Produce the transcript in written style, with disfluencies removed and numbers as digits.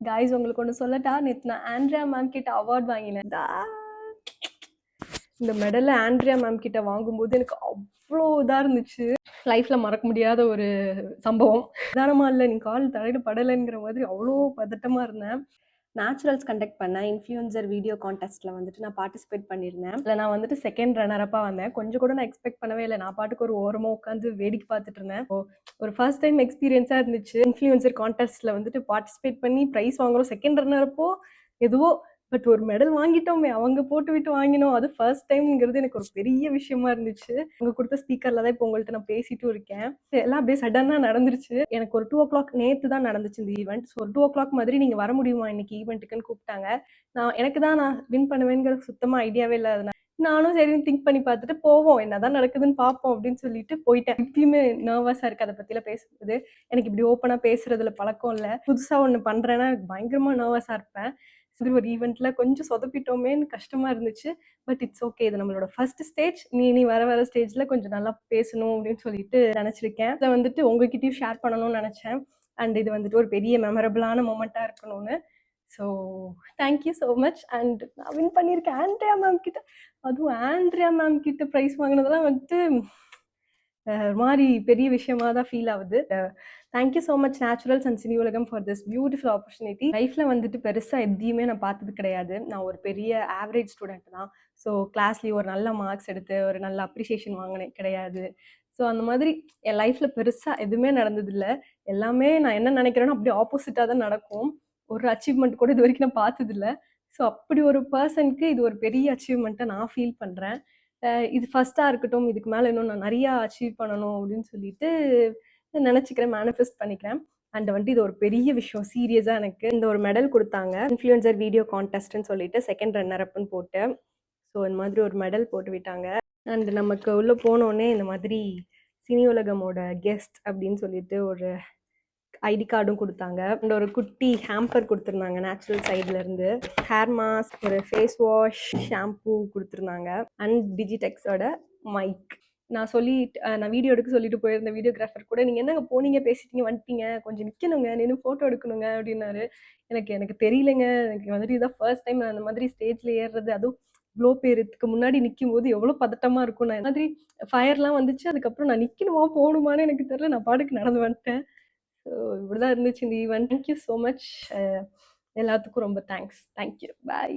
Guys உங்களுக்கு ஒண்ணு சொல்லட்டா? நேத்து நான் ஆண்ட்ரியா மேம் கிட்ட அவார்ட் வாங்கினேன். இந்த மெடல ஆண்ட்ரியா மேம் கிட்ட வாங்கும்போது எனக்கு அவ்ளோ இதா இருந்துச்சு. லைஃப்ல மறக்க முடியாத ஒரு சம்பவம். நிதானமா இல்ல, நீ கால் தலையில படலைங்கிற மாதிரி அவ்ளோ பதட்டமா இருந்தேன். நேச்சுரல்ஸ் கண்டக்ட் பண்ண இன்ஃப்ளூயன்சர் வீடியோ கான்டெஸ்ட்ல வந்துட்டு நான் பார்ட்டிசிபேட் பண்ணியிருந்தேன். அதில் நான் வந்துட்டு செகண்ட் ரன்னரப்பா வந்தேன். கொஞ்சம் கூட நான் எக்ஸ்பெக்ட் பண்ணவே இல்லை. நான் பாட்டுக்கு ஒரு ஓரமா உட்காந்து வேடிக்கை பார்த்துட்டு இருந்தேன். ஒரு ஃபர்ஸ்ட் டைம் எக்ஸ்பீரியன்ஸா இருந்துச்சு. இன்ஃப்ளூயன்சர் கான்டெஸ்ட்ல வந்துட்டு பார்ட்டிசிபேட் பண்ணி ப்ரைஸ் வாங்குறோம். செகண்ட் ரன்னரப்போ எதுவோ பட் ஒரு மெடல் வாங்கிட்டோமே, அவங்க போட்டு விட்டு வாங்கினோம். அது ஃபர்ஸ்ட் டைம்ங்கிறது எனக்கு ஒரு பெரிய விஷயமா இருந்துச்சு. அவங்க கொடுத்த ஸ்பீக்கர்ல தான் இப்போ உங்கள்ட்ட நான் பேசிட்டும் இருக்கேன். எல்லாம் அப்படியே சடனா நடந்துருச்சு. எனக்கு ஒரு 2:00 நேத்து தான் நடந்துச்சு இந்த ஈவெண்ட். ஸோ 2:00 மாதிரி நீங்க வர முடியுமா இன்னைக்கு ஈவெண்ட்டுக்குன்னு கூப்பிட்டாங்க. எனக்கு தான் நான் வின் பண்ணுவேங்கிற சுத்தமா ஐடியாவே இல்லாதனால நானும் சரின்னு திங்க் பண்ணி பார்த்துட்டு போவோம், என்னதான் நடக்குதுன்னு பார்ப்போம் அப்படின்னு சொல்லிட்டு போயிட்டேன். இப்பயுமே நர்வஸா இருக்கு அதை பத்திலாம் பேசும்போது. எனக்கு இப்படி ஓப்பனா பேசுறதுல பழக்கம் இல்லை. புதுசா ஒண்ணு பண்றேன்னா எனக்கு பயங்கரமா நர்வஸா இருப்பேன். ஒரு ஈவெண்ட்ல கொஞ்சம் சொதப்பிட்டோமேன்னு கஷ்டமா இருந்துச்சு. But it's okay. இது நம்மளோட ஃபர்ஸ்ட் ஸ்டேஜ். நீ வர ஸ்டேஜ்ல கொஞ்சம் நல்லா பேசணும் அப்படின்னு சொல்லிட்டு நினைச்சிருக்கேன். இதை வந்துட்டு உங்ககிட்டயும் ஷேர் பண்ணணும்னு நினைச்சேன். அண்ட் இது வந்துட்டு ஒரு பெரிய மெமரபிளான மொமெண்டா இருக்கணும்னு. So thank you so much. And நான் வின் பண்ணியிருக்கேன் ஆண்ட்ரியா மேம் கிட்ட. அதுவும் ஆண்ட்ரியா மேம் கிட்ட ப்ரைஸ் வாங்கினதெல்லாம் வந்துட்டு ஒரு மாதிரி பெரிய விஷயமா தான் ஃபீல் ஆகுது. Thank you so much Naturals and Cini Ulagam for this beautiful opportunity. லைஃப்பில் வந்துட்டு பெருசாக எதையுமே நான் பார்த்தது கிடையாது. நான் ஒரு பெரிய ஆவரேஜ் ஸ்டூடெண்ட் தான். ஸோ கிளாஸ்லேயும் ஒரு நல்ல மார்க்ஸ் எடுத்து ஒரு நல்ல அப்ரிஷியேஷன் வாங்கினேன் கிடையாது. ஸோ அந்த மாதிரி என் லைஃப்பில் பெருசாக எதுவுமே நடந்ததில்லை. எல்லாமே நான் என்ன நினைக்கிறேனோ அப்படியே ஆப்போசிட்டாக தான் நடக்கும். ஒரு அச்சீவ்மெண்ட் கூட இது வரைக்கும் நான் பார்த்ததில்ல. ஸோ அப்படி ஒரு பர்சனுக்கு இது ஒரு பெரிய அச்சீவ்மெண்ட்டாக நான் ஃபீல் பண்ணுறேன். இது ஃபர்ஸ்ட்டாக இருக்கட்டும், இதுக்கு மேலே இன்னும் நான் நிறையா அச்சீவ் பண்ணணும் அப்படின்னு சொல்லிட்டு நினச்சிக்கிறேன், மேனிஃபெஸ்ட் பண்ணிக்கிறேன். அண்ட் வந்துட்டு இது ஒரு பெரிய விஷயம். சீரியஸாக எனக்கு இந்த ஒரு மெடல் கொடுத்தாங்க. இன்ஃப்ளூயன்சர் வீடியோ கான்டெஸ்ட்னு சொல்லிட்டு செகண்ட் ரன்னர் அப்னு போட்டு. ஸோ இந்த மாதிரி ஒரு மெடல் போட்டு விட்டாங்க. அண்ட் நமக்கு உள்ளே போனோடனே இந்த மாதிரி சினி உலகமோட கெஸ்ட் அப்படின்னு சொல்லிட்டு ஒரு ஐடி கார்டும் கொடுத்தாங்க. அண்ட் ஒரு குட்டி ஹேம்பர் கொடுத்துருந்தாங்க நேச்சுரல் சைட்லேருந்து. ஹேர் மாஸ்க், ஒரு ஃபேஸ் வாஷ், ஷாம்பூ கொடுத்துருந்தாங்க. அண்ட் டிஜிடெக்ஸோட மைக். நான் வீடியோ எடுக்க சொல்லிட்டு போயிருந்த வீடியோகிராஃபர் கூட, நீங்கள் என்னங்க போனீங்க, பேசிட்டீங்க, வந்துட்டீங்க, கொஞ்சம் நிற்கணுங்க, நின்று ஃபோட்டோ எடுக்கணுங்க அப்படின்னாரு. எனக்கு தெரியலைங்க. எனக்கு வந்துட்டு இதான் ஃபர்ஸ்ட் டைம் நான் அந்த மாதிரி ஸ்டேஜில் ஏறுறது. அதுவும் இவ்வளோ பேருக்கு முன்னாடி நிற்கும் போது எவ்வளோ பதட்டமாக இருக்கும். நான் மாதிரி ஃபயர்லாம் வந்துச்சு. அதுக்கப்புறம் நான் நிற்கணுமா போகணுமான்னு எனக்கு தெரியல. நான் பாட்டுக்கு நடந்து வந்துட்டேன். ஸோ இப்படிதான் இருந்துச்சு இந்த ஈவெண்ட். Thank you so much. எல்லாத்துக்கும் ரொம்ப தேங்க்ஸ். தேங்க்யூ. பாய்.